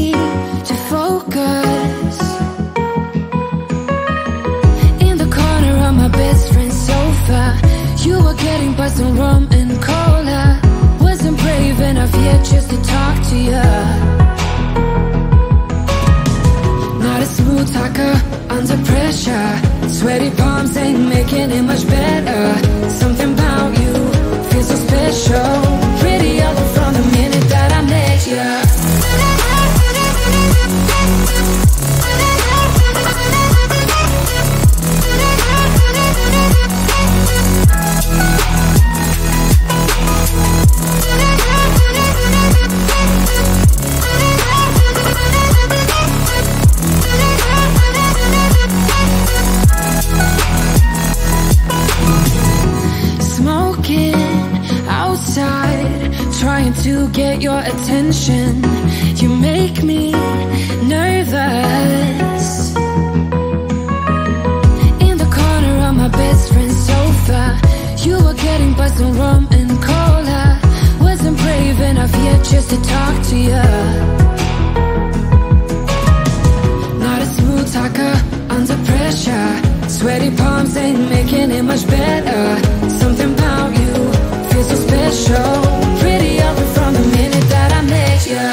me to focus. In the corner of my best friend's sofa, you were getting by some rum and cola. Wasn't brave enough yet just to talk to you. Not a smooth talker under pressure. Sweaty palms ain't making it much better. Something about you feels so special. Pretty other from the minute that I met you. Trying to get your attention, you make me nervous. In the corner of my best friend's sofa, you were getting by some rum and cola. Wasn't brave enough yet just to talk to you. Not a smooth talker under pressure. Sweaty palms ain't making it much better. Something about you feels so special. Pretty other from the minute that I met you.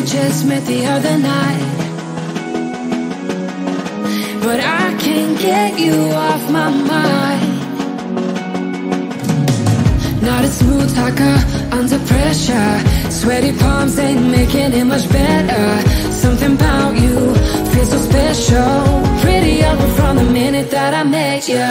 Just met the other night, but I can't get you off my mind. Not a smooth talker under pressure. Sweaty palms ain't making it much better. Something about you feels so special. Pretty other from the minute that I met you.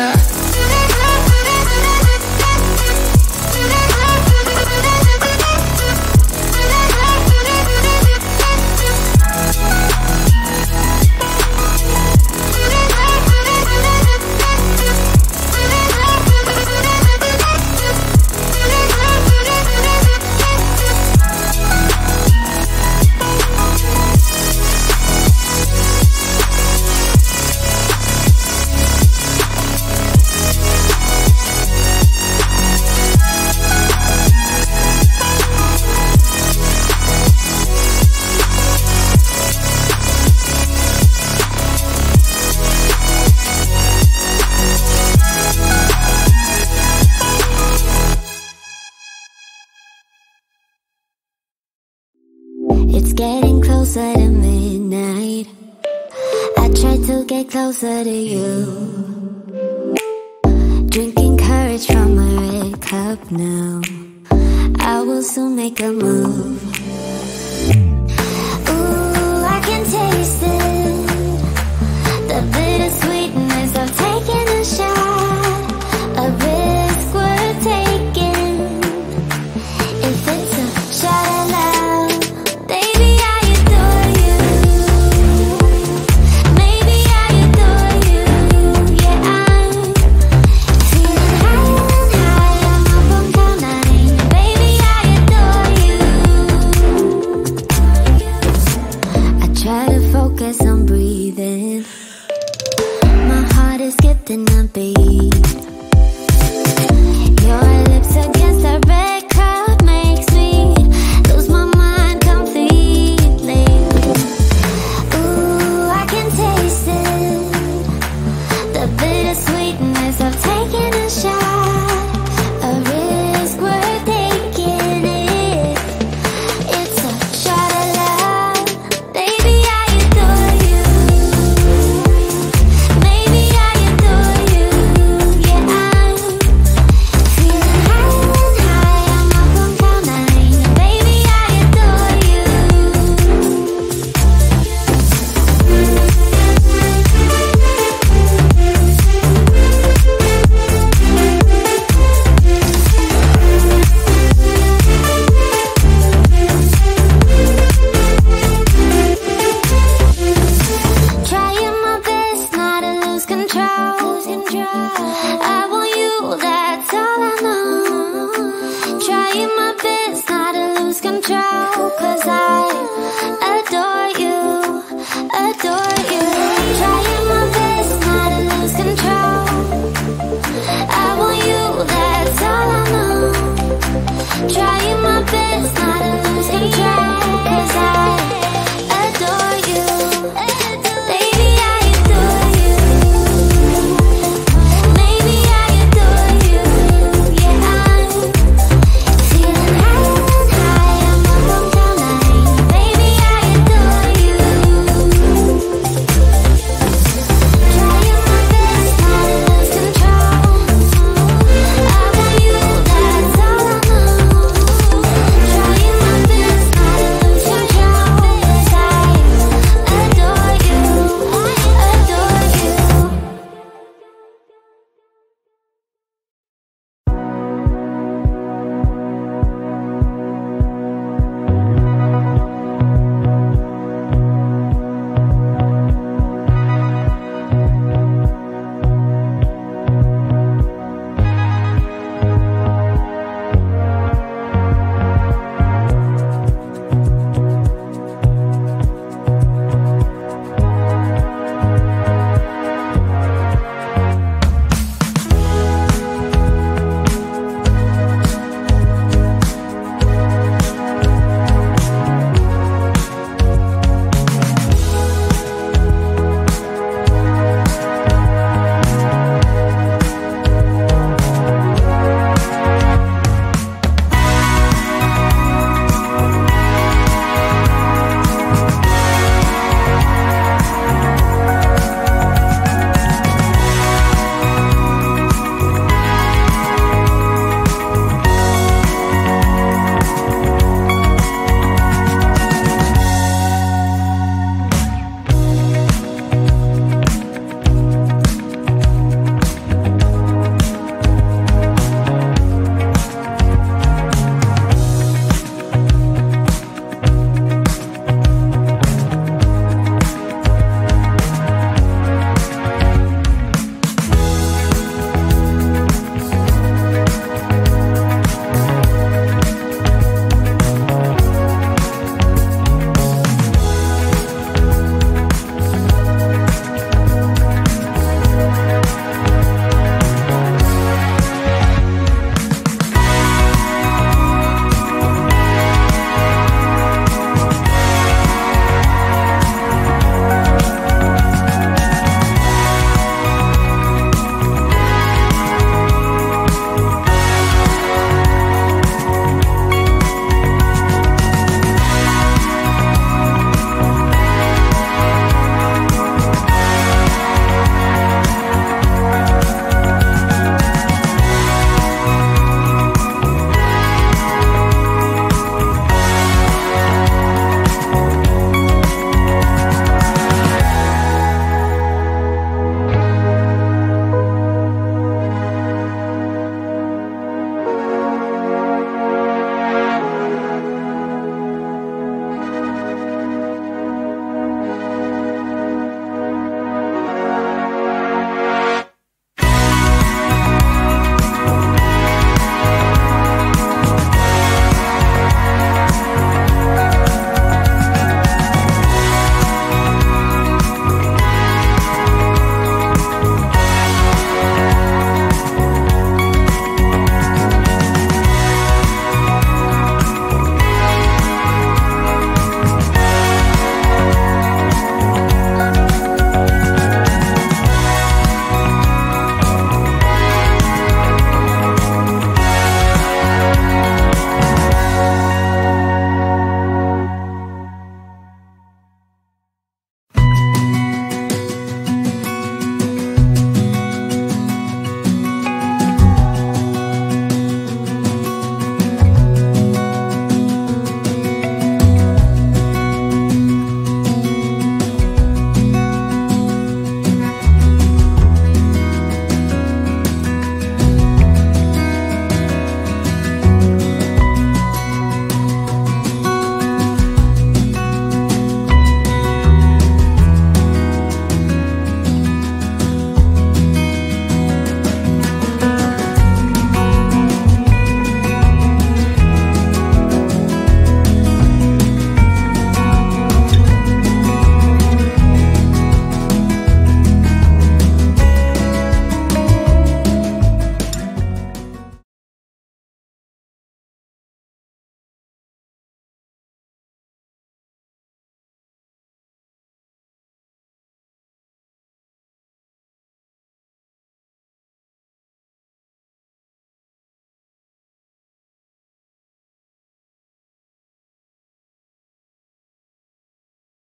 It's getting closer to midnight. I try to get closer to you. Drinking courage from my red cup now. I will soon make a move. Ooh, I can taste it, the bittersweet